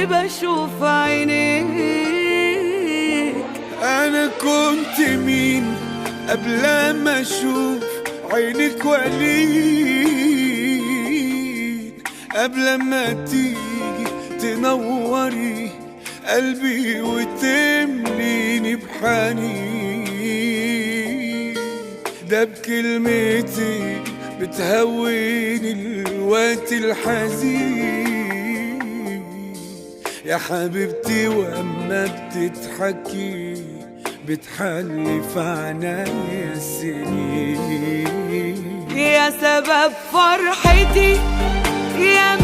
عمري بشوف عينيك. انا كنت مين قبل ما اشوف عينك وليد، قبل ما تيجي تنوري قلبي وتمليني بحنين. ده بكلمتي بتهوني الوقت الحزين يا حبيبتي، واما بتضحكي بتحلي في عنايا السنين. يا سبب فرحتي، يا